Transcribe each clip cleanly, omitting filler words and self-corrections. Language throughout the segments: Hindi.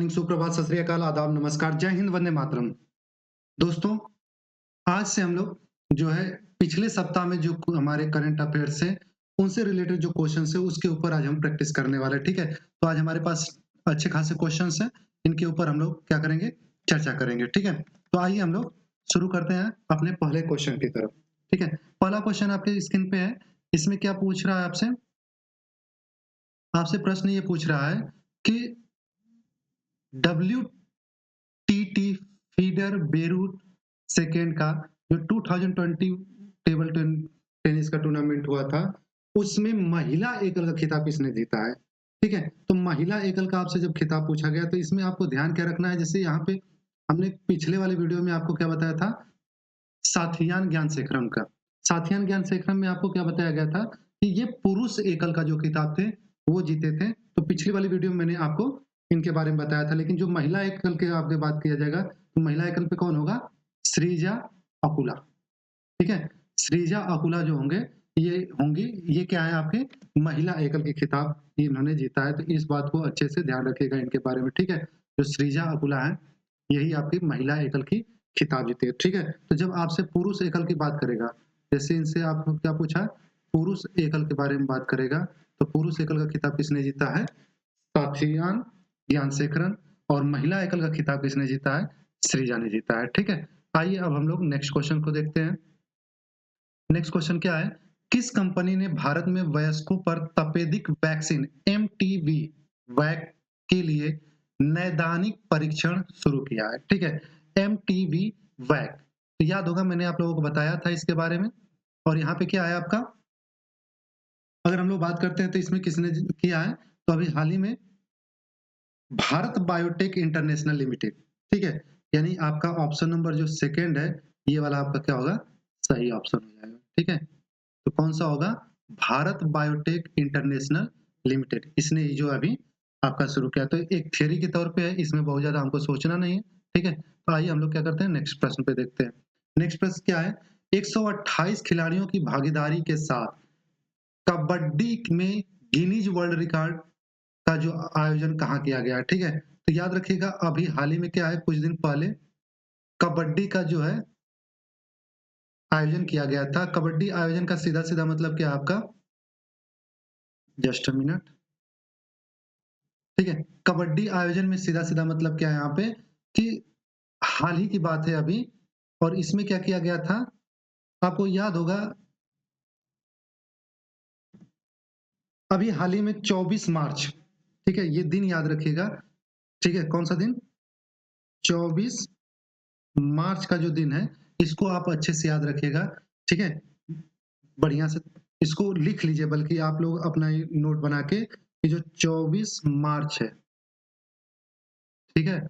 मॉर्निंग, सुप्रभात, सत श्री अकाल, आदाब, नमस्कार, जय हिंद, वंदे मातरम। दोस्तों, आज से हम लोग जो है पिछले सप्ताह में जो हमारे करंट अफेयर्स है, उनसे रिलेटेड जो क्वेश्चन्स है उसके ऊपर आज हम प्रैक्टिस करने वाले हैं, ठीक है? तो आज हमारे पास अच्छे खासे क्वेश्चन्स हैं, इनके ऊपर हम लोग क्या करेंगे? चर्चा करेंगे, ठीक है? तो आइए हम लोग शुरू करते हैं अपने पहले क्वेश्चन की तरफ, ठीक है? पहला क्वेश्चन आपके स्क्रीन पे है, इसमें क्या पूछ रहा है आपसे? आपसे प्रश्न ये पूछ रहा है कि WTT फीडर बेरूट सेकेंड का जो 2020 टेबल टेनिस का टूर्नामेंट हुआ था, उसमें महिला एकल का खिताब किसने जीता है? ठीक है, तो महिला एकल का आपसे जब खिताब पूछा गया तो इसमें आपको ध्यान क्या रखना है, जैसे यहाँ पे हमने पिछले वाले वीडियो में आपको क्या बताया था, साथियान ज्ञानशेखरम का। साथियान ज्ञानशेखरम में आपको क्या बताया गया था कि ये पुरुष एकल का जो खिताब थे, वो जीते थे। तो पिछली वाली वीडियो में मैंने आपको इनके बारे में बताया था, लेकिन जो महिला एकल की आपसे बात किया जाएगा, तो महिला एकल पे कौन होगा? श्रीजा अकुला, ठीक है? श्रीजा अकुला जो होंगे, ये होंगी, ये क्या है आपके महिला एकल की खिताब इन्होंने जीता है, तो इस बात को अच्छे से ध्यान रखिएगा इनके बारे में, ठीक है? जो श्रीजा अकुला है, यही आपकी महिला एकल की खिताब जीती है, ठीक है? तो जब आपसे पुरुष एकल की बात करेगा, जैसे इनसे आपको क्या पूछा, पुरुष एकल के बारे में बात करेगा, तो पुरुष एकल का खिताब किसने जीता है? साथियान ज्ञानशेखरन। और महिला एकल का खिताब किसने जीता है? श्रीजा ने जीता है, ठीक है? आइए अब हम लोग नेक्स्ट क्वेश्चन को देखते हैं। नेक्स्ट क्वेश्चन क्या है? किस कंपनी ने भारत में वयस्कों पर तपेदिक वैक्सीन एमटीवी वैक के लिए नैदानिक परीक्षण शुरू किया है? ठीक है, एमटीवी वैक, तो याद होगा मैंने आप लोगों को बताया था इसके बारे में। और यहाँ पे क्या है आपका, अगर हम लोग बात करते हैं तो इसमें किसने किया है, तो अभी हाल ही में भारत बायोटेक इंटरनेशनल लिमिटेड, ठीक है? यानी आपका ऑप्शन नंबर जो सेकंड है, ये वाला आपका क्या होगा? सही ऑप्शन हो जाएगा, ठीक है? तो कौन सा होगा? भारत बायोटेक इंटरनेशनल लिमिटेड, इसने ये जो अभी आपका शुरू किया। तो एक थ्योरी के तौर पे है, इसमें बहुत ज्यादा हमको सोचना नहीं है, ठीक है? तो आइए हम लोग क्या करते हैं, नेक्स्ट प्रश्न पे देखते हैं। नेक्स्ट प्रश्न क्या है? 128 खिलाड़ियों की भागीदारी के साथ कबड्डी में गिनीज वर्ल्ड रिकॉर्ड का जो आयोजन कहाँ किया गया है, ठीक है? तो याद रखिएगा अभी हाल ही में क्या है, कुछ दिन पहले कबड्डी का जो है आयोजन किया गया था। कबड्डी आयोजन का सीधा-सीधा मतलब क्या है आपका? जस्ट अ मिनट, ठीक है? कबड्डी आयोजन में सीधा-सीधा मतलब क्या है यहाँ पे कि हाल ही की बात है अभी, और इसमें क्या किया गया था, आपको याद होगा अभी हाल ही में 24 मार्च, ठीक है? ये दिन याद रखिएगा, ठीक है? कौन सा दिन? 24 मार्च का जो दिन है, इसको आप अच्छे से याद रखिएगा, ठीक है? बढ़िया से इसको लिख लीजिए, बल्कि आप लोग अपना ये नोट बना के, ये जो 24 मार्च है, ठीक है?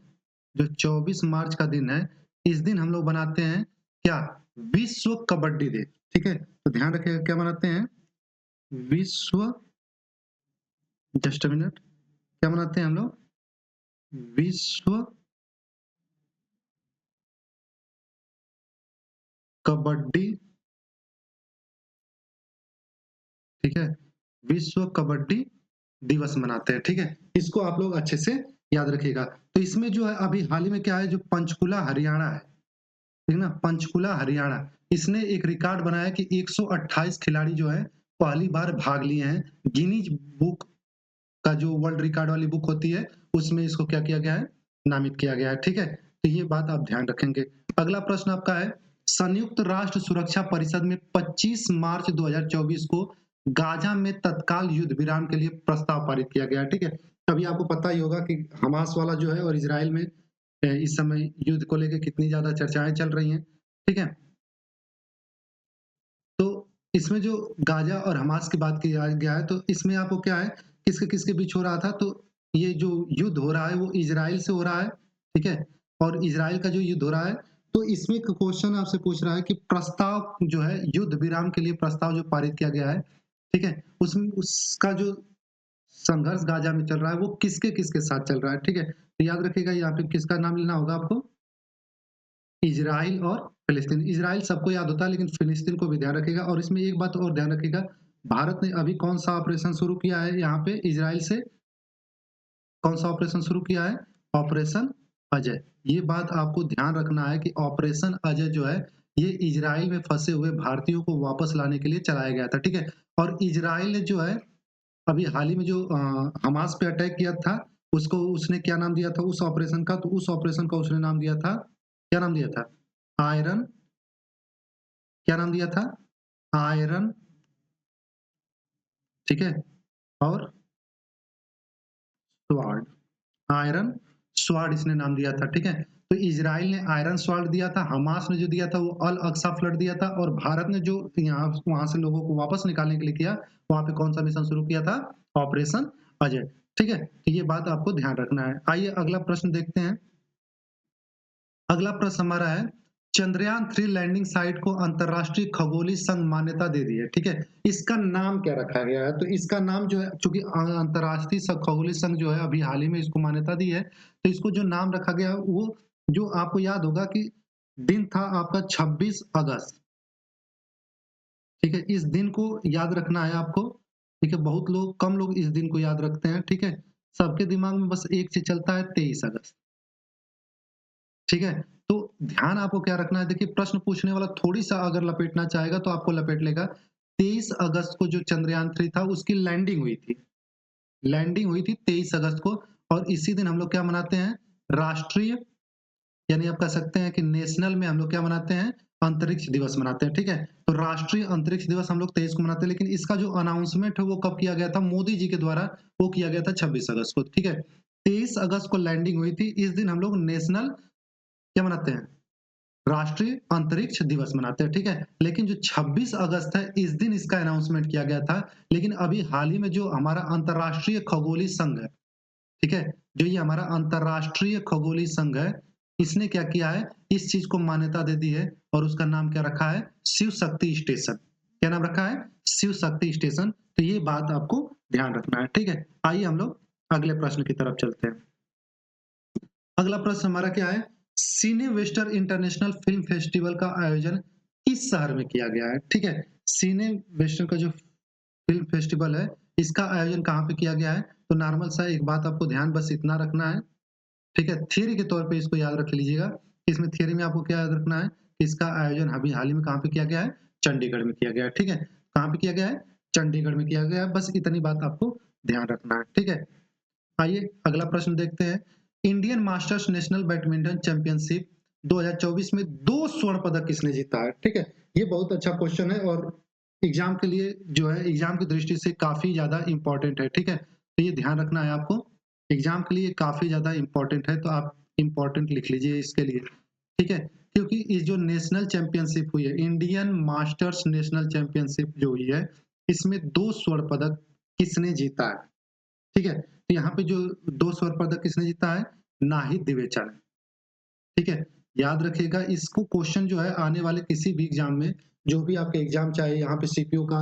जो 24 मार्च का दिन है, इस दिन हम लोग बनाते हैं क्या? विश्व कबड्डी डे, ठीक है? तो ध्यान रखिएगा क्या मनाते हैं? विश्व, जस्ट अ मिनट, क्या मनाते हैं हम लोग? विश्व कबड्डी, ठीक है? विश्व कबड्डी दिवस मनाते हैं, ठीक है? इसको आप लोग अच्छे से याद रखिएगा। तो इसमें जो है अभी हाल ही में क्या है, जो पंचकुला हरियाणा है, ठीक ना? पंचकुला हरियाणा, इसने एक रिकॉर्ड बनाया कि 128 खिलाड़ी जो है पहली बार भाग लिए हैं। गिनीज बुक का जो वर्ल्ड रिकॉर्ड वाली बुक होती है, उसमें इसको क्या किया गया है? नामित किया गया है, ठीक है? तो ये बात आप ध्यान रखेंगे। अगला प्रश्न आपका है, संयुक्त राष्ट्र सुरक्षा परिषद में 25 मार्च 2024 को गाजा में तत्काल युद्ध विराम के लिए प्रस्ताव पारित किया गया है, ठीक है? अभी आपको पता ही होगा कि हमास वाला जो है और इजराइल में इस समय युद्ध को लेकर कितनी ज्यादा चर्चाएं चल रही हैं, ठीक है? तो इसमें जो गाजा और हमास की बात किया गया है, तो इसमें आपको क्या है, किसके-किसके बीच हो रहा था? तो ये जो युद्ध हो रहा है वो इज़राइल से हो रहा है, ठीक है? और इज़राइल का जो युद्ध हो रहा है, तो इसमें एक क्वेश्चन आपसे पूछ रहा है कि प्रस्ताव जो है युद्ध विराम के लिए प्रस्ताव जो पारित किया गया है, ठीक है? उसमें उसका जो संघर्ष गाजा में चल रहा है वो किसके-किसके साथ चल रहा है, ठीक है? तो याद रखिएगा यहाँ पे किसका नाम लेना होगा आपको? इज़राइल और फ़िलिस्तीन। इज़राइल सबको याद होता है, लेकिन फ़िलिस्तीन को भी ध्यान रखिएगा। और इसमें एक बात और ध्यान रखिएगा, भारत ने अभी कौन-सा ऑपरेशन शुरू किया है यहाँ पे इज़राइल से? कौन-सा ऑपरेशन शुरू किया है? ऑपरेशन अजय। ये बात आपको ध्यान रखना है कि ऑपरेशन अजय जो है ये इजराइल में फंसे हुए भारतीयों को वापस लाने के लिए चलाया गया था, ठीक है। और इजराइल ने जो है अभी हाल ही में जो हमास पे अटैक किया था, उसको उसने क्या नाम दिया था उस ऑपरेशन का? तो उस ऑपरेशन का उसने नाम दिया था, क्या नाम दिया था? आयरन, क्या नाम दिया था? आयरन, ठीक है। और स्वार्ड, आयरन स्वार्ड इसने नाम दिया था, ठीक है। तो इजराइल ने आयरन स्वार्ड दिया था, हमास ने जो दिया था वो अल अक्सा फ्लड दिया था, और भारत ने जो यहाँ वहां से लोगों को वापस निकालने के लिए किया, वहां पे कौन सा मिशन शुरू किया था? ऑपरेशन अजय, ठीक है। तो ये बात आपको ध्यान रखना है। आइए अगला प्रश्न देखते हैं। अगला प्रश्न हमारा है, चंद्रयान 3 लैंडिंग साइट को अंतरराष्ट्रीय खगोलीय संघ मान्यता दे दी है, ठीक है। इसका नाम क्या रखा गया है? तो इसका नाम जो है, चूंकि अंतरराष्ट्रीय खगोलीय संघ जो है अभी हाल ही में इसको मान्यता दी है, तो इसको जो नाम रखा गया है वो, जो आपको याद होगा कि दिन था आपका 26 अगस्त, ठीक है। इस दिन को याद रखना है आपको, ठीक है। बहुत लोग, कम लोग इस दिन को याद रखते हैं, ठीक है। सबके दिमाग में बस एक चीज चलता है, 23 अगस्त, ठीक है। तो ध्यान आपको क्या रखना है, देखिए प्रश्न पूछने वाला थोड़ी सा अगर लपेटना चाहेगा तो आपको लपेट लेगा। 23 अगस्त को जो चंद्रयान 3 था उसकी लैंडिंग हुई थी, लैंडिंग हुई थी 23 अगस्त को। और इसी दिन हम लोग क्या मनाते हैं? राष्ट्रीय, यानी आप कह सकते हैं कि नेशनल में हम लोग क्या मनाते हैं? अंतरिक्ष दिवस मनाते हैं, ठीक है। तो राष्ट्रीय अंतरिक्ष दिवस हम लोग 23 को मनाते हैं, लेकिन इसका जो अनाउंसमेंट है वो कब किया गया था? मोदी जी के द्वारा वो किया गया था 26 अगस्त को, ठीक है। 23 अगस्त को लैंडिंग हुई थी, इस दिन हम लोग नेशनल क्या मनाते हैं? राष्ट्रीय अंतरिक्ष दिवस मनाते हैं, ठीक है। लेकिन जो 26 अगस्त है इस दिन इसका अनाउंसमेंट किया गया था। लेकिन अभी हाल ही में जो हमारा अंतरराष्ट्रीय खगोलीय संघ है, ठीक है, जो ये हमारा अंतरराष्ट्रीय खगोलीय संघ है, इसने क्या किया है? इस चीज को मान्यता दे दी है, और उसका नाम क्या रखा है? शिव शक्ति स्टेशन। क्या नाम रखा है? शिव शक्ति स्टेशन। तो ये बात आपको ध्यान रखना है, ठीक है। आइए हम लोग अगले प्रश्न की तरफ चलते हैं। अगला प्रश्न हमारा क्या है? सीने वेस्टर इंटरनेशनल फिल्म फेस्टिवल का आयोजन किस शहर में किया गया है? ठीक है, सीने वेस्टर का जो फिल्म फेस्टिवल है इसका आयोजन कहाँ पे किया गया है? तो नॉर्मल सा एक बात आपको ध्यान बस इतना रखना है, ठीक है। थियरी के तौर पे इसको याद रख लीजिएगा। इसमें थियरी में आपको क्या याद रखना है? इसका आयोजन अभी हाल ही में कहाँ पे किया गया है? चंडीगढ़ में किया गया है, ठीक है। कहाँ पे किया गया है? चंडीगढ़ में किया गया है। बस इतनी बात आपको ध्यान रखना है, ठीक है। आइए अगला प्रश्न देखते हैं। Indian masters national badminton championship 2024 में 2 स्वर्ण पदक किसने जीता है? ठीक है, ये बहुत अच्छा क्वेश्चन है और एग्जाम के लिए जो है, एग्जाम की दृष्टि से काफी ज्यादा इंपॉर्टेंट है, ठीक है। तो ये ध्यान रखना है आपको, एग्जाम के लिए काफी ज्यादा इंपॉर्टेंट है, तो आप इंपॉर्टेंट लिख लीजिए इसके लिए, ठीक है। क्योंकि इस जो नेशनल चैंपियनशिप हुई है, इंडियन मास्टर्स नेशनल चैंपियनशिप जो हुई है, इसमें 2 स्वर्ण पदक किसने जीता है? ठीक है, तो यहाँ पे जो 2 स्वर्ण पदक किसने जीता है? नाहिद दिवेचा ने, ठीक है। याद रखिएगा इसको, क्वेश्चन जो है आने वाले किसी भी एग्जाम में, जो भी आपके एग्जाम, चाहे यहाँ पे सीपीओ का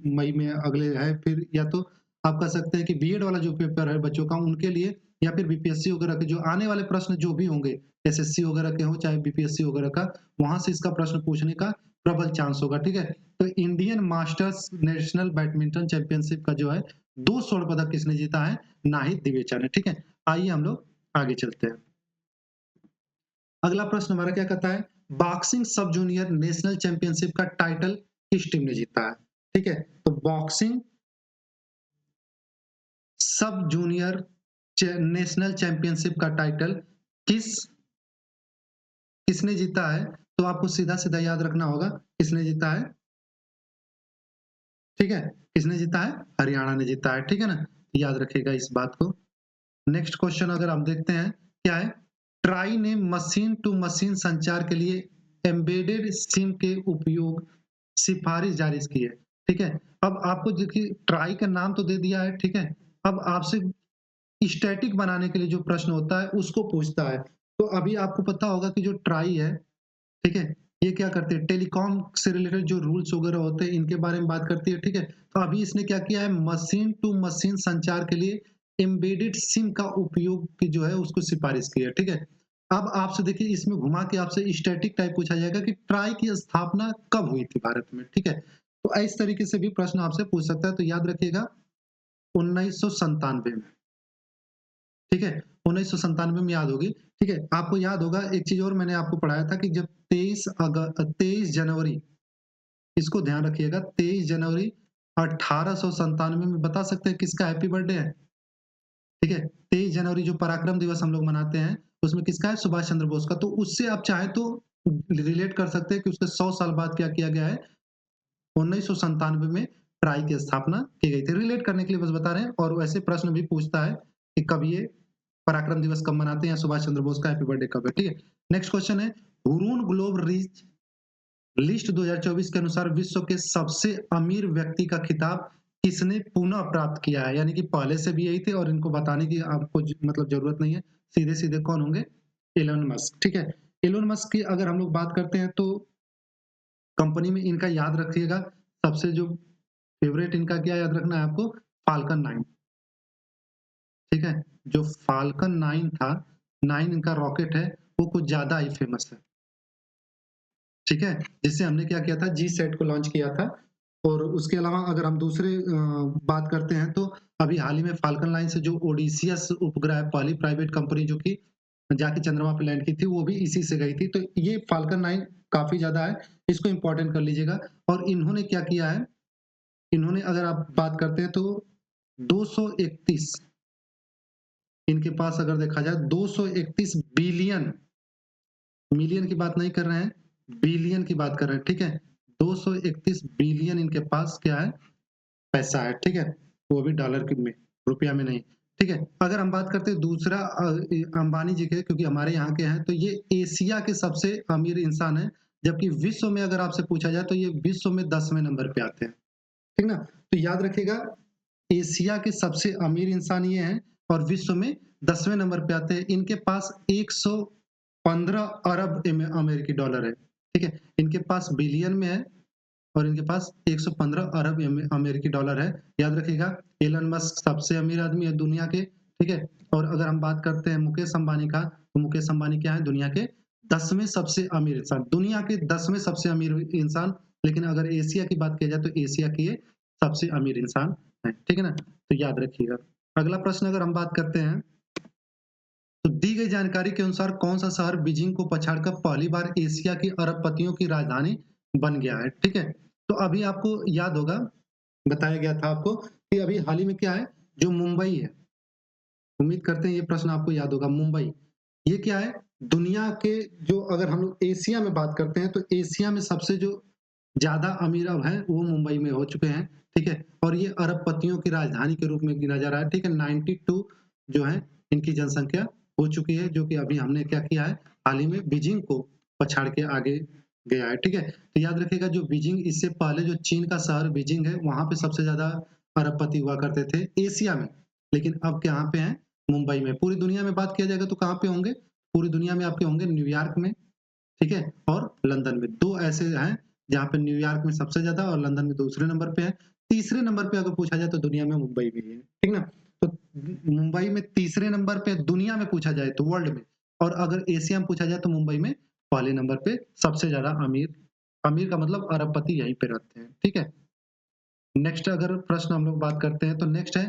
मई में अगले है, फिर या तो आप कह सकते हैं कि बीएड वाला जो पेपर है बच्चों का उनके लिए, या फिर बीपीएससी वगैरह के जो आने वाले प्रश्न जो भी होंगे, एसएससी वगैरह के हो चाहे बीपीएससी वगैरह का, वहां से इसका प्रश्न पूछने का प्रबल चांस होगा, ठीक है। तो Indian masters national badminton championship का जो है 2 स्वर्ण पदक किसने जीता है? नाहिद दिवेचा ने, ठीक है। आइए हम लोग आगे चलते हैं। अगला प्रश्न हमारा क्या कहता है? बॉक्सिंग सब जूनियर नेशनल चैंपियनशिप का टाइटल किस टीम ने जीता है? ठीक है, तो बॉक्सिंग सब जूनियर नेशनल चैंपियनशिप का टाइटल किस किसने जीता है? तो आपको सीधा सीधा याद रखना होगा किसने जीता है, ठीक है। किसने जीता है? हरियाणा ने जीता है, ठीक है ना। याद रखिएगा इस बात को। नेक्स्ट क्वेश्चन अगर हम देखते हैं, क्या है? ट्राई ने मशीन टू मशीन संचार के लिए एम्बेडेड सिम के उपयोग सिफारिश जारी की है, ठीक है। अब आपको देखिए ट्राई का नाम तो दे दिया है, ठीक है। अब आपसे स्टैटिक बनाने के लिए जो प्रश्न होता है उसको पूछता है। तो अभी आपको पता होगा कि जो ट्राई है, ठीक है, ये क्या करते हैं? टेलीकॉम से रिलेटेड जो रूल्स वगैरह होते हैं इनके बारे में बात करती है, ठीक है। तो अभी इसने क्या किया है? मशीन टू मशीन संचार के लिए एम्बेडेड सिम का उपयोग की जो है उसको सिफारिश की है, ठीक है। अब आपसे देखिए इसमें घुमा के आपसे स्टैटिक टाइप पूछा जाएगा कि ट्राई की स्थापना कब हुई थी भारत में, ठीक है। तो इस तरीके से भी प्रश्न आपसे पूछ सकता है, तो याद रखिएगा 1997 में, ठीक है। 1997 में याद होगी, ठीक है। आपको याद होगा एक चीज और मैंने आपको पढ़ाया था कि जब 23 जनवरी, इसको ध्यान रखिएगा, 23 जनवरी 1897 में बता सकते हैं किसका हैप्पी बर्थडे है? ठीक है, 23 जनवरी जो पराक्रम दिवस हम लोग मनाते हैं, उसमें किसका है? सुभाष चंद्र बोस का। तो उससे आप चाहे तो रिलेट कर सकते हैं कि उसके 100 साल बाद क्या किया गया है? 1997 में ट्राई की स्थापना की गई थी। रिलेट करने के लिए बस बता रहे हैं, और वैसे प्रश्न भी पूछता है कि कब ये पराक्रम दिवस कब मनाते हैं, सुभाष चंद्र बोस का हैप्पी बर्थडे कब है, ठीक है। नेक्स्ट क्वेश्चन है, हुरून ग्लोब रिच लिस्ट 2024 के अनुसार विश्व के सबसे अमीर व्यक्ति का खिताब किसने पुनः प्राप्त किया है? यानी कि पहले से भी यही थे और इनको बताने की आपको मतलब जरूरत नहीं है, सीधे सीधे कौन होंगे? एलन मस्क, ठीक है। एलन मस्क की अगर हम लोग बात करते हैं तो कंपनी में इनका याद रखिएगा, सबसे जो फेवरेट इनका क्या याद रखना है आपको? फाल्कन 9, ठीक है। जो फाल्कन 9 था, 9 इनका रॉकेट है, वो कुछ ज्यादा ही फेमस है, ठीक है। जिससे हमने क्या किया था? जी सेट को लॉन्च किया था। और उसके अलावा अगर हम दूसरे बात करते हैं तो अभी हाल ही में फाल्कन 9 से जो ओडिसियस उपग्रह है, पहली प्राइवेट कंपनी जो कि जाके चंद्रमा पे लैंड की थी, वो भी इसी से गई थी। तो ये फाल्कन 9 काफी ज्यादा है, इसको इंपॉर्टेंट कर लीजिएगा। और इन्होंने क्या किया है? इन्होंने अगर आप बात करते हैं तो 231, इनके पास अगर देखा जाए 231 बिलियन, मिलियन की बात नहीं कर रहे हैं, बिलियन की बात कर रहे हैं, ठीक है। 231 बिलियन इनके पास क्या है? पैसा है, ठीक है। वो भी डॉलर के में, रुपया में नहीं, ठीक है। अगर हम बात करते हैं दूसरा अंबानी जी के, क्योंकि हमारे यहाँ के हैं, तो ये एशिया के सबसे अमीर इंसान है, जबकि विश्व में अगर आपसे पूछा जाए तो ये विश्व में 10वें नंबर पे आते हैं, ठीक ना। तो याद रखिएगा, एशिया के सबसे अमीर इंसान ये हैं और विश्व में 10वें नंबर पे आते हैं। इनके पास 115 अरब अमेरिकी डॉलर है, ठीक है। इनके पास बिलियन में है और इनके पास 115 अरब अमेरिकी डॉलर है। याद रखिएगा, एलन मस्क सबसे अमीर आदमी है दुनिया के, ठीक है। और अगर हम बात करते हैं मुकेश अंबानी का, तो मुकेश अंबानी क्या है? दुनिया के 10वें सबसे अमीर इंसान, दुनिया के 10वें सबसे अमीर इंसान। लेकिन अगर एशिया की बात की जाए तो एशिया के ये सबसे अमीर इंसान है, ठीक है ना। तो याद रखिएगा। अगला प्रश्न अगर हम बात करते हैं तो दी गई जानकारी के अनुसार कौन सा शहर बीजिंग को पछाड़कर पहली बार एशिया की अरबपतियों की राजधानी बन गया है, ठीक है। तो अभी आपको याद होगा, बताया गया था आपको कि अभी हाल ही में क्या है? जो मुंबई है, उम्मीद करते हैं ये प्रश्न आपको याद होगा। मुंबई, ये क्या है? दुनिया के, जो अगर हम लोग एशिया में बात करते हैं तो एशिया में सबसे जो ज्यादा अमीर अब हैं वो मुंबई में हो चुके हैं, ठीक है। और ये अरबपतियों की राजधानी के रूप में गिना जा रहा है, ठीक है। 92 जो है इनकी जनसंख्या हो चुकी है, जो कि अभी हमने क्या किया है? हाल ही में बीजिंग को पछाड़ के आगे गया है, ठीक है। तो याद रखिएगा, जो बीजिंग, इससे पहले जो चीन का शहर बीजिंग है, वहां पे सबसे ज्यादा अरबपति हुआ करते थे एशिया में, लेकिन अब कहाँ पे हैं? मुंबई में। पूरी दुनिया में बात किया जाएगा तो कहाँ पे होंगे? पूरी दुनिया में आपके होंगे न्यूयॉर्क में, ठीक है, और लंदन में। दो ऐसे हैं जहाँ पे न्यूयॉर्क में सबसे ज्यादा और लंदन में दूसरे नंबर पे है। तीसरे नंबर पे अगर पूछा जाए तो दुनिया में मुंबई में ही है, ठीक ना। तो मुंबई में तीसरे नंबर पे दुनिया में पूछा जाए तो, वर्ल्ड में। और अगर एशिया में पूछा जाए तो मुंबई में पहले नंबर पे सबसे ज्यादा अमीर, अमीर का मतलब अरबपति यहीं पे रहते हैं, ठीक है। नेक्स्ट अगर प्रश्न हम लोग बात करते हैं तो नेक्स्ट है,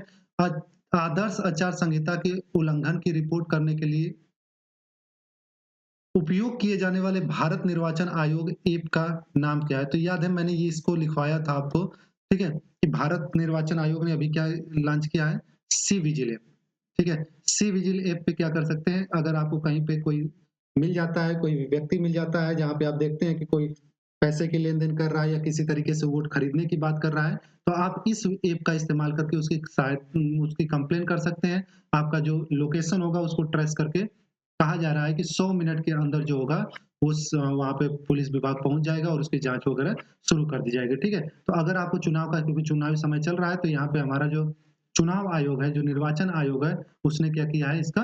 आदर्श आचार संहिता के उल्लंघन की रिपोर्ट करने के लिए उपयोग किए जाने वाले भारत निर्वाचन आयोग ऐप का नाम क्या है? तो याद है मैंने ये इसको लिखवाया था आपको, ठीक है, कि भारत निर्वाचन आयोग ने अभी क्या लॉन्च किया है? सी विजिल ऐप, ठीक है। सी विजिल ऐप पे क्या कर सकते हैं? अगर आपको कहीं पे कोई मिल जाता है, कोई व्यक्ति मिल जाता है जहाँ पे आप देखते हैं कि कोई पैसे की लेन-देन कर रहा है या किसी तरीके से वोट खरीदने की बात कर रहा है, तो आप इस ऐप का इस्तेमाल करके उसकी कंप्लेन कर सकते हैं। आपका जो लोकेशन होगा उसको ट्रेस करके कहा जा रहा है कि 100 मिनट के अंदर जो होगा उस वहाँ पे पुलिस विभाग पहुँच जाएगा और उसकी जाँच वगैरह शुरू कर दी जाएगी, ठीक है। तो अगर आपको चुनाव का, क्योंकि चुनावी समय चल रहा है, तो यहाँ पे हमारा जो चुनाव आयोग है, जो निर्वाचन आयोग है, उसने क्या किया है? इसका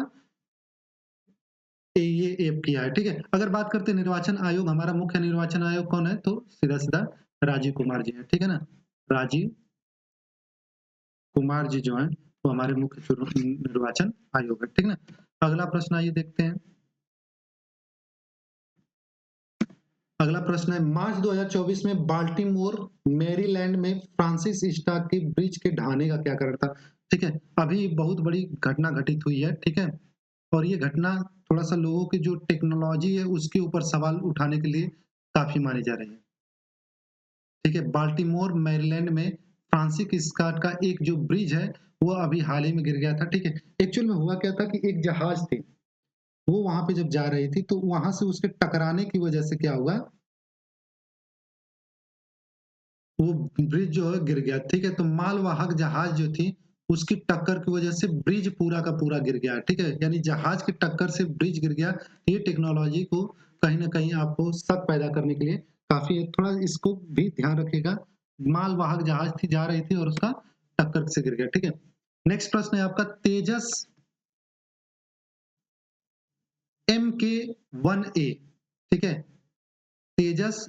ये ऐप किया है, ठीक है। अगर बात करते हैं निर्वाचन आयोग, हमारा मुख्य निर्वाचन आयोग कौन है? तो सीधा-सीधा राजीव कुमार जी हैं, ठीक है ना। राजीव कुमार जी जो हैं, वो हमारे मुख्य निर्वाचन आयोग है, ठीक है ना। अगला प्रश्न आइए देखते हैं। अगला प्रश्न है, मार्च 2024 में बाल्टीमोर मैरीलैंड में फ्रांसिस स्टार्क की ब्रिज के ढहने का क्या कारण था? ठीक है, अभी बहुत बड़ी घटना घटित हुई है, ठीक है। और ये घटना थोड़ा-सा लोगों की जो टेक्नोलॉजी है उसके ऊपर सवाल उठाने के लिए काफ़ी मानी जा रही है। ठीक है, बाल्टीमोर मैरीलैंड में फ्रांसिस स्कॉट का एक जो ब्रिज है, वो अभी हाल ही में गिर गया था, ठीक है? एक्चुअल में हुआ क्या था कि एक जहाज थी, वो वहाँ पे जब जा रही थी, तो वहाँ से उसके टकराने की वजह से क्या हुआ, वो ब्रिज जो है गिर गया, ठीक है? तो मालवाहक जहाज जो थी, उसकी टक्कर की वजह से ब्रिज पूरा का पूरा गिर गया, ठीक है? यानी जहाज की टक्कर से ब्रिज गिर गया। ये टेक्नोलॉजी को कहीं न कहीं आपको शक पैदा करने के लिए काफ़ी है, थोड़ा इसको भी ध्यान रखिएगा। मालवाहक जहाज थी, जा रही थी और उसका टक्कर से गिर गया, ठीक है? नेक्स्ट प्रश्न है आपका तेजस MK-1A, ठीक है? तेजस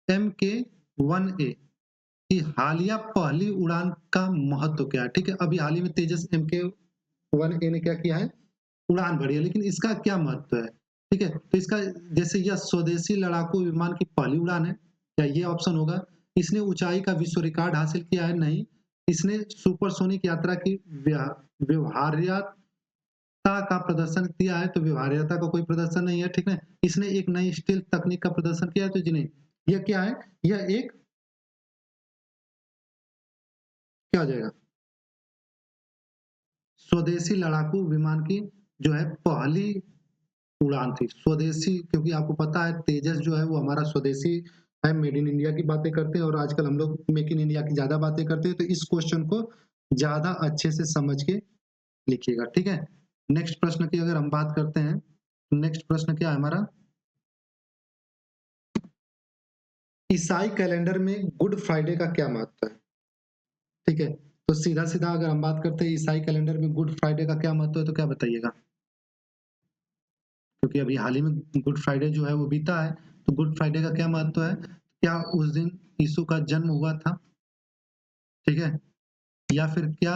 MK-1A कि हालिया पहली उड़ान का महत्व क्या है? ठीक है, अभी हाल ही में तेजस MK-1A ने क्या किया है? उड़ान भरी है, लेकिन इसका क्या महत्व है? ठीक है, तो इसका जैसे यह स्वदेशी लड़ाकू विमान की पहली उड़ान है, क्या ये ऑप्शन होगा? इसने ऊंचाई का विश्व रिकॉर्ड हासिल किया है? नहीं। इसने सुपरसोनिक यात्रा की व्यवहार्यता का प्रदर्शन किया है? तो व्यवहार्यता का कोई प्रदर्शन नहीं है, ठीक है। इसने एक नई स्टील्थ तकनीक का प्रदर्शन किया है? तो जी नहीं। यह क्या है? यह एक क्या हो जाएगा? स्वदेशी लड़ाकू विमान की जो है पहली उड़ान थी। स्वदेशी, क्योंकि आपको पता है तेजस जो है वो हमारा स्वदेशी है, मेड इन इंडिया की बातें करते हैं और आजकल हम लोग मेक इन इंडिया की ज़्यादा बातें करते हैं, तो इस क्वेश्चन को ज़्यादा अच्छे से समझ के लिखिएगा, ठीक है? नेक्स्ट प्रश्न की अगर हम बात करते हैं, नेक्स्ट प्रश्न क्या है हमारा? ईसाई कैलेंडर में गुड फ्राइडे का क्या महत्व है? ठीक है, तो सीधा-सीधा अगर हम बात करते हैं ईसाई कैलेंडर में गुड फ्राइडे का क्या महत्व है, तो क्या बताइएगा? क्योंकि अभी हाल ही में गुड फ्राइडे जो है वो बीता है, तो गुड फ्राइडे का क्या महत्व है? क्या उस दिन यीशु का जन्म हुआ था? ठीक है? या फिर क्या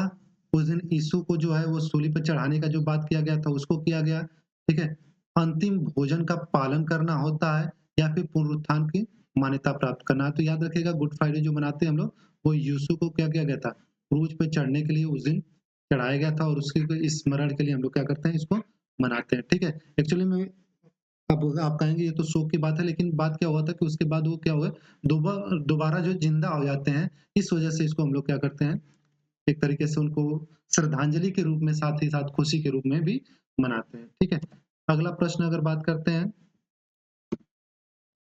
उस दिन यीशु को जो है वो सूली पे चढ़ाने का जो बात किया गया था उसको किया गया? ठीक है? अंतिम भोजन का पालन करना होता है या फिर पुनरुत्थान की मान्यता प्राप्त करना है? तो याद रखिएगा गुड फ्राइडे जो मनाते हैं हम लोग, वो यीशु को क्या किया गया था? क्रूज पे चढ़ने के लिए उस दिन चढ़ाया गया था और उसके स्मरण के लिए हम लोग क्या करते हैं, इसको मनाते हैं, ठीक है? एक्चुअली में अब आप कहेंगे ये तो शोक की बात है, लेकिन बात क्या हुआ था कि उसके बाद वो क्या हुआ, दोबारा जो जिंदा हो जाते हैं, इस वजह से इसको हम लोग क्या करते हैं, एक तरीके से उनको श्रद्धांजलि के रूप में साथ ही साथ खुशी के रूप में भी मनाते हैं, ठीक है? अगला प्रश्न अगर बात करते हैं,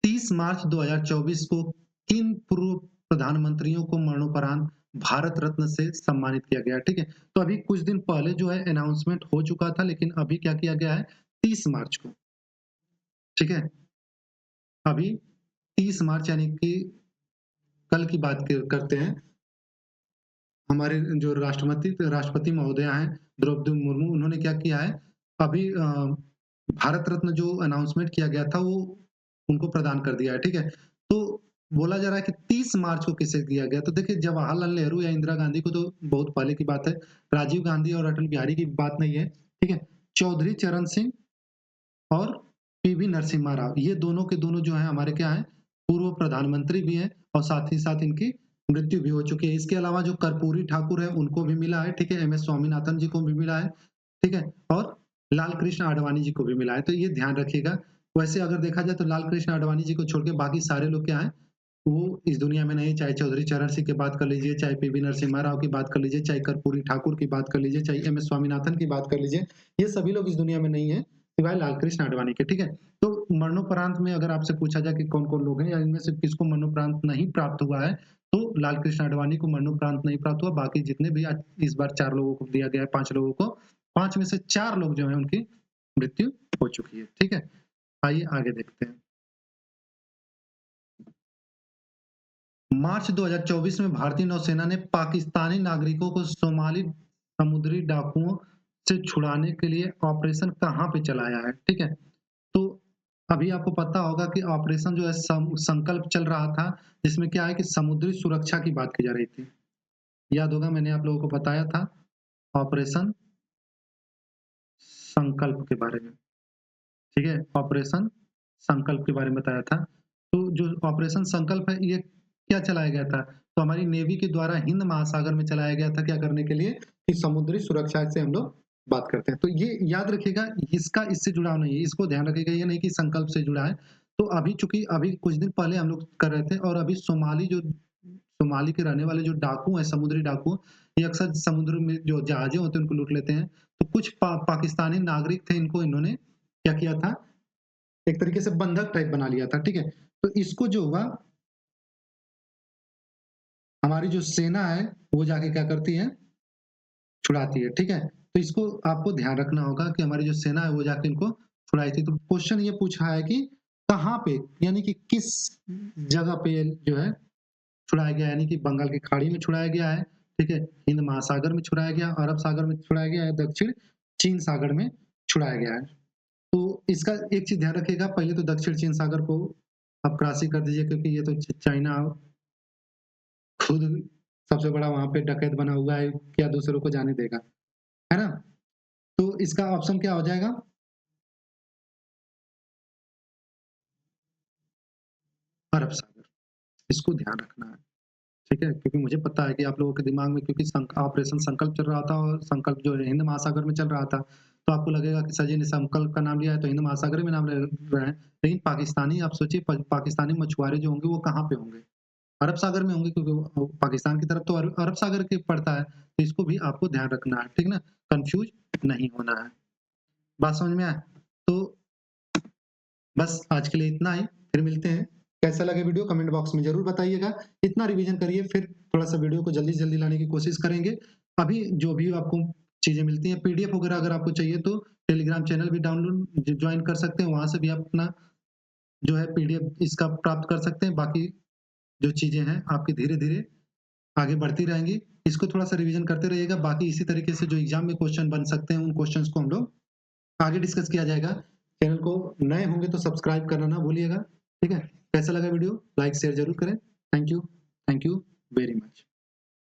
30 मार्च 2024 को किन पूर्व प्रधानमंत्रियों को मरणोपरांत भारत रत्न से सम्मानित किया गया? ठीक है, तो अभी कुछ दिन पहले जो है अनाउंसमेंट हो चुका था, लेकिन अभी क्या किया गया है, 30 मार्च को, ठीक है? अभी 30 मार्च यानी कि कल की बात करते हैं, हमारे जो राष्ट्रपति महोदया हैं द्रौपदी मुर्मू, उन्होंने क्या किया है, अभी भारत रत्न जो अनाउंसमेंट किया गया था वो उनको प्रदान कर दिया है, ठीक है? तो बोला जा रहा है कि 30 मार्च को किसे दिया गया, तो देखिए जवाहरलाल नेहरू या इंदिरा गांधी को तो बहुत पहले की बात है, राजीव गांधी और अटल बिहारी की बात नहीं है, ठीक है? चौधरी चरण सिंह और पीवी नरसिम्हा राव, ये दोनों के दोनों जो हैं हमारे क्या हैं, पूर्व प्रधानमंत्री भी हैं और साथ ही साथ इनकी मृत्यु भी हो चुकी है। इसके अलावा जो कर्पूरी ठाकुर है उनको भी मिला है, ठीक है? एम एस स्वामीनाथन जी को भी मिला है, ठीक है? और लाल कृष्ण आडवाणी जी को भी मिला है, तो ये ध्यान रखिएगा। वैसे अगर देखा जाए तो लाल कृष्ण आडवाणी जी को छोड़ के बाकी सारे लोग क्या हैं, वो इस दुनिया में नहीं, चाहे चौधरी चरण सिंह की बात कर लीजिए, चाहे पीवी नरसिम्हा राव की बात कर लीजिए, चाहे कर्पूरी ठाकुर की बात कर लीजिए, चाहे एम एस स्वामीनाथन की बात कर लीजिए, ये सभी लोग इस दुनिया में नहीं है सिवाय लालकृष्ण आडवाणी के, ठीक है? तो मरणोपरांत में अगर आपसे पूछा जाए कि कौन-कौन लोग हैं या इनमें से किसको मरणोपरांत नहीं प्राप्त हुआ है, तो लालकृष्ण आडवाणी को मरणोपरांत नहीं प्राप्त हुआ, बाकी जितने भी आज इस बार 4 लोगों को दिया गया है, 5 लोगों को, 5 में से 4 लोग जो हैं उनकी मृत्यु हो चुकी है, ठीक है? आइए आगे देखते हैं। मार्च 2024 में भारतीय नौसेना ने पाकिस्तानी नागरिकों को सोमाली समुद्री डाकुओं से छुड़ाने के लिए ऑपरेशन कहाँ पे चलाया है, ठीक है? तो अभी आपको पता होगा कि ऑपरेशन जो है संकल्प चल रहा था, जिसमें क्या है कि समुद्री सुरक्षा की बात की जा रही थी। याद होगा मैंने आप लोगों को बताया था ऑपरेशन संकल्प के बारे में, ठीक है? ऑपरेशन संकल्प के बारे में बताया था। तो जो ऑपरेशन संकल्प है ये क्या चलाया गया था? तो हमारी नेवी के द्वारा हिंद महासागर में चलाया गया था, क्या करने के लिए? कि समुद्री सुरक्षा से हम लोग बात करते हैं। तो ये याद रखिएगा, इसका इससे जुड़ाव नहीं है, इसको ध्यान रखिएगा, ये नहीं कि संकल्प से जुड़ा है। तो अभी चूँकि अभी कुछ दिन पहले हम लोग कर रहे थे, और अभी सोमाली के रहने वाले जो डाकू हैं, समुद्री डाकू, ये अक्सर समुद्र में जो जहाजें होते हैं उनको लूट लेते हैं। तो कुछ पाकिस्तानी नागरिक थे, इनको इन्होंने क्या किया था, एक तरीके से बंधक टाइप बना लिया था, ठीक है? तो इसको जो हुआ, हमारी जो सेना है, वो जाके क्या करती है, छुड़ाती है, ठीक है? तो इसको आपको ध्यान रखना होगा कि हमारी जो सेना है वो जाके इनको छुड़ाई थी। तो क्वेश्चन ये पूछा है कि कहाँ पे, यानी कि किस जगह पे ये जो है छुड़ाया गया, यानी कि बंगाल की खाड़ी में छुड़ाया गया है, ठीक है? हिंद महासागर में छुड़ाया गया, अरब सागर में छुड़ाया गया है, दक्षिण चीन सागर में छुड़ाया गया है। तो इसका एक चीज़ ध्यान रखिएगा, पहले तो दक्षिण चीन सागर को आप क्रॉस कर दीजिए, क्योंकि ये तो चाइना खुद सबसे बड़ा वहाँ पे डकैत बना हुआ है, क्या दूसरों को जाने देगा, है ना? तो इसका ऑप्शन क्या हो जाएगा? अरब सागर, इसको ध्यान रखना है, ठीक है? क्योंकि मुझे पता है कि आप लोगों के दिमाग में, क्योंकि ऑपरेशन संकल्प चल रहा था, और संकल्प जो है हिंद महासागर में चल रहा था, तो आपको लगेगा कि सर जी ने संकल्प का नाम लिया है तो हिंद महासागर में नाम ले रहे हैं। लेकिन पाकिस्तानी, आप सोचिए, पाकिस्तानी मछुआरे जो होंगे वो कहाँ पे होंगे? अरब सागर में होंगे, क्योंकि वो पाकिस्तान की तरफ तो अरब सागर के पड़ता है, तो इसको भी आपको ध्यान रखना है, ठीक ना? कन्फ्यूज़ नहीं होना है। बात समझ में आया? तो बस आज के लिए इतना ही, फिर मिलते हैं। कैसा लगा वीडियो कमेंट बॉक्स में ज़रूर बताइएगा। इतना रिवीजन करिए, फिर थोड़ा-सा वीडियो को जल्दी से जल्दी लाने की कोशिश करेंगे। अभी जो भी आपको चीज़ें मिलती हैं, पीडीएफ वगैरह अगर आपको चाहिए तो टेलीग्राम चैनल भी डाउनलोड ज जॉइन कर सकते हैं, वहाँ से भी आप अपना जो है पीडीएफ इसका प्राप्त कर सकते हैं। बाकी जो चीज़ें हैं आपकी धीरे-धीरे आगे बढ़ती रहेंगी। इसको थोड़ा-सा रिवीजन करते रहिएगा। बाकी इसी तरीके से जो एग्ज़ाम में क्वेश्चन बन सकते हैं, उन क्वेश्चन्स को हम लोग आगे डिस्कस किया जाएगा। चैनल को नए होंगे तो सब्सक्राइब करना ना भूलिएगा, ठीक है? कैसा लगा वीडियो? लाइक शेयर ज़रूर करें। Thank you very much.